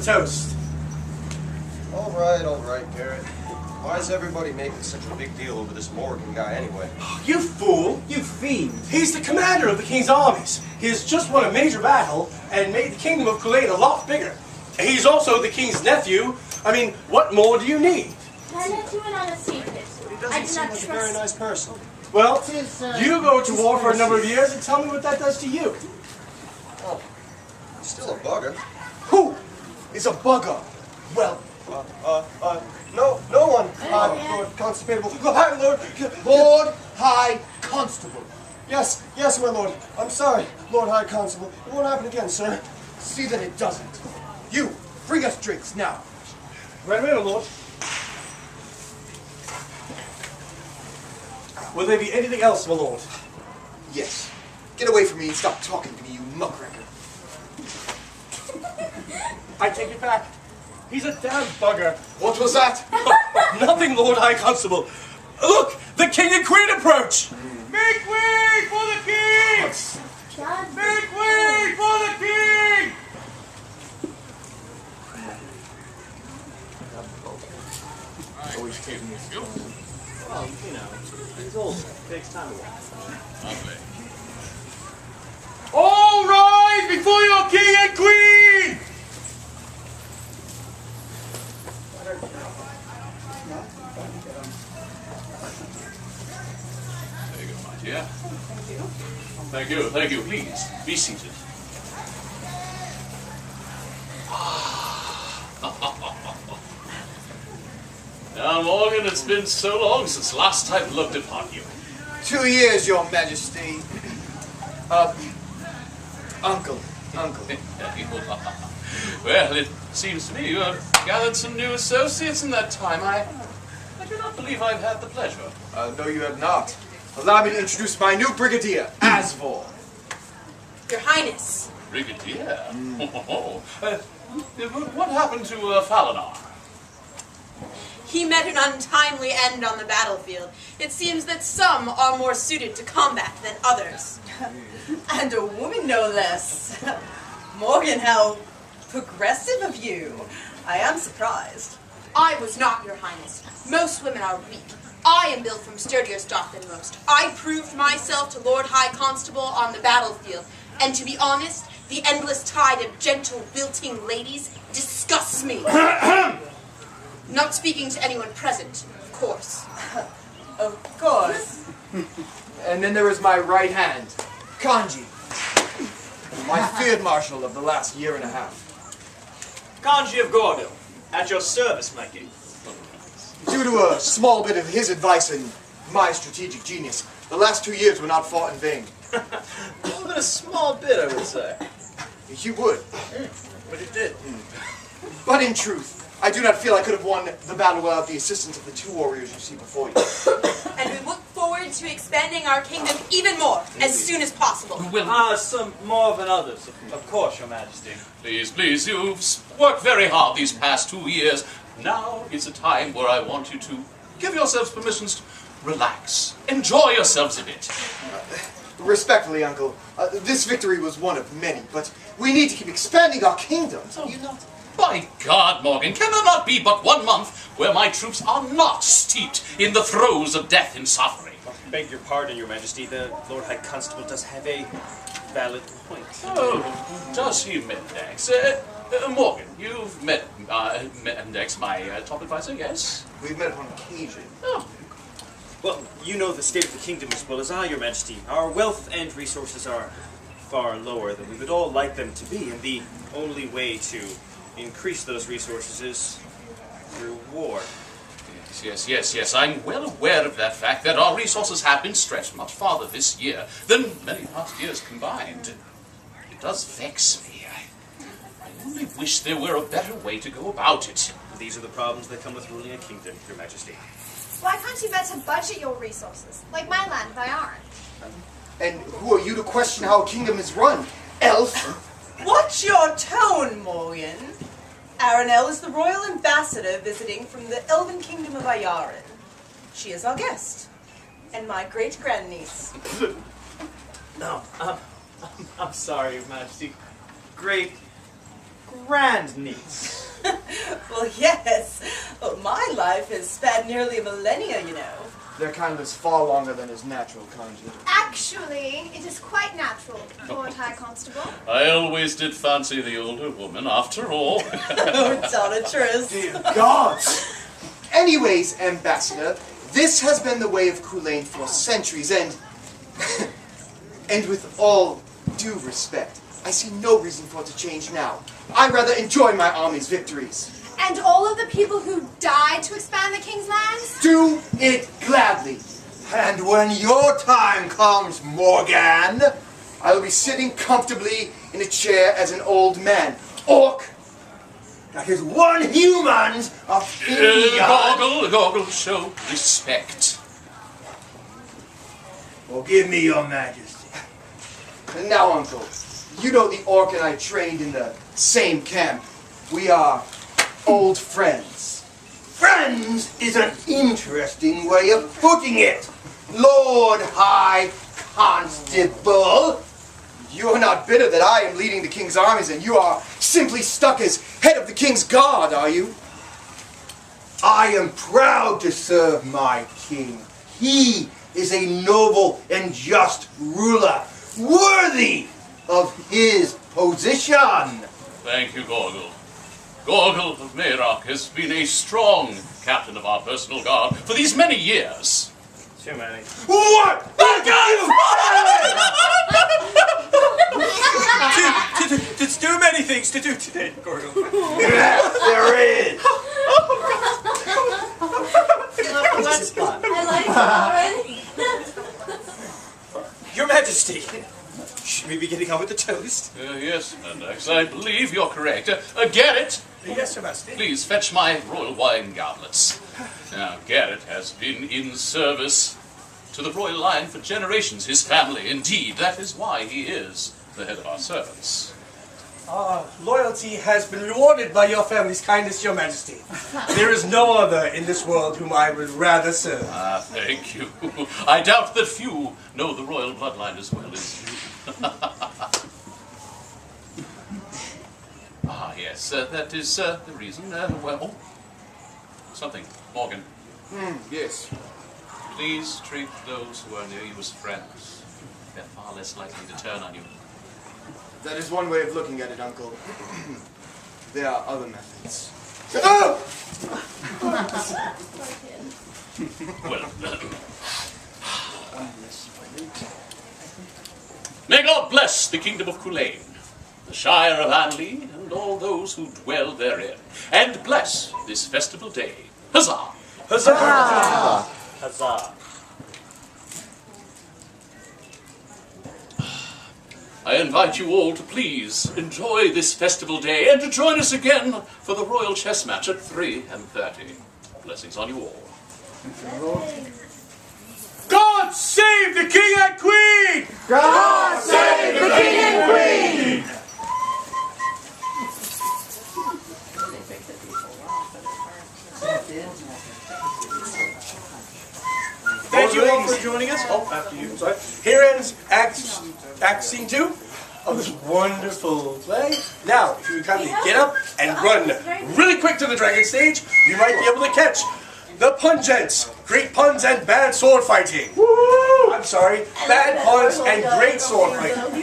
toast. All right, Garrett. Why is everybody making such a big deal over this Morgan guy anyway? You fool! You fiend! He's the commander of the king's armies. He has just won a major battle and made the kingdom of Kuwait a lot bigger. He's also the king's nephew. I mean, what more do you need? My nephew went on a secret. He doesn't seem like a very nice person. Well, you go to war for a number of years and tell me what that does to you. Oh, he's still a bugger. Who is a bugger? Well, No one. Lord Constable. Lord High Constable. Yes, my lord. I'm sorry, Lord High Constable. It won't happen again, sir. See that it doesn't. You, bring us drinks now. right away, my lord. Will there be anything else, my lord? Yes. Get away from me and stop talking to me, you muckraker. I take it back. He's a damn bugger. What was that? Nothing, Lord High Constable. Look, the king and queen approach. Make way for the king! God, Make way for the king! Always keeping me. Well, you know, he's old. It takes time to walk. Lovely. All rise before your king and queen! There you go, my dear. Thank you. Please, be seated. Now, Morgan, it's been so long since last I've looked upon you. 2 years, your majesty. Uncle. Well, it seems to me you have gathered some new associates in that time. I do not believe I've had the pleasure. No, you have not. Allow me to introduce my new brigadier, Asvor. Your Highness. Brigadier? What happened to Falinar? He met an untimely end on the battlefield. It seems that some are more suited to combat than others. And a woman, no less. Morgan, how progressive of you. I am surprised. I was not, Your Highness. Most women are weak. I am built from sturdier stock than most. I proved myself to Lord High Constable on the battlefield, and to be honest, the endless tide of gentle, wilting ladies disgusts me. Not speaking to anyone present, of course. Of course. And then there is my right hand, Kanji. My field marshal of the last year and a half. Kanji of Gordo, at your service, my king. Due to a small bit of his advice and my strategic genius, the last 2 years were not fought in vain. More than a small bit, I would say. You would. But it did. But in truth, I do not feel I could have won the battle without the assistance of the 2 warriors you see before you. And we look forward to expanding our kingdom even more, as soon as possible. Some more than others, of course, your majesty. Please, you've worked very hard these past 2 years. Now is a time where I want you to give yourselves permissions to relax. Enjoy yourselves a bit. Respectfully, Uncle, this victory was one of many, but we need to keep expanding our kingdom. Oh, by God, Morgan, can there not be but 1 month where my troops are not steeped in the throes of death and suffering? Beg your pardon, your majesty. The Lord High Constable does have a valid point. Oh, does he, Mendex? Morgan, you've met Mendex, my top advisor, yes? We've met on occasion. Oh. Well, you know the state of the kingdom as well as I, your majesty. Our wealth and resources are far lower than we would all like them to be, and the only way to increase those resources is through war. Yes. I'm well aware of that fact, that our resources have been stretched much farther this year than many past years combined. It does vex me. I only wish there were a better way to go about it. These are the problems that come with ruling a kingdom, your majesty. Why can't you better budget your resources, like my land if I aren't? And who are you to question how a kingdom is run, elf? Watch your tone, Morgan. Aranel is the royal ambassador visiting from the elven kingdom of Ayarin. She is our guest, and my great-grandniece. No, I'm sorry, Your Majesty. grandniece. Well, yes. Well, my life has spanned nearly a millennia, you know. Their kind lives far longer than is natural, Kanji. Actually, it is quite natural, Lord High Constable. I always did fancy the older woman, after all. It's all a truth. Dear gods! Anyways, Ambassador, this has been the way of Kulain for centuries, and... and with all due respect, I see no reason for it to change now. I rather enjoy my army's victories. And all of the people who died to expand the king's lands? Do it gladly. And when your time comes, Morgan, I will be sitting comfortably in a chair as an old man. Orc! that is one human of India. Goggle, show respect. Forgive me, your majesty. And now, Uncle, you know the orc and I trained in the same camp. We are old friends. Friends is an interesting way of putting it, Lord High Constable. You are not bitter that I am leading the king's armies, and you are simply stuck as head of the king's guard, are you? I am proud to serve my king. He is a noble and just ruler, worthy of his position. Thank you, Gorgle. Gorgle of Mayrock has been a strong captain of our personal guard for these many years. Too many. What? There's too many things to do today, Gorgle. Yes, there is. I like it already. Your Majesty, should we be getting on with the toast? Yes, Mendax, I believe you're correct. Garrett, Yes, Your Majesty. please fetch my royal wine goblets. Now, Garrett has been in service to the royal line for generations, his family. Indeed, that is why he is the head of our servants. Our loyalty has been rewarded by your family's kindness, Your Majesty. There is no other in this world whom I would rather serve. Ah, thank you. I doubt that few know the royal bloodline as well as you. Ah, yes, that is the reason. Well, something. Morgan, Yes. please treat those who are near you as friends. They're far less likely to turn on you. That is one way of looking at it, Uncle. There are other methods. Well, may God bless the kingdom of Kulain, the Shire of Anley, and all those who dwell therein, and bless this festival day. Huzzah! Huzzah! Huzzah. I invite you all to please enjoy this festival day and to join us again for the royal chess match at 3:30. Blessings on you all. God save the king and queen! God save the king and queen! Thank you all for joining us. Oh, after you, sorry. Here ends Act Scene 2 of this wonderful play. Now, if you would kindly get up and run really quick to the dragon stage, you might be able to catch the Pungents. Great puns and bad sword fighting. I'm sorry, bad puns and great sword fighting.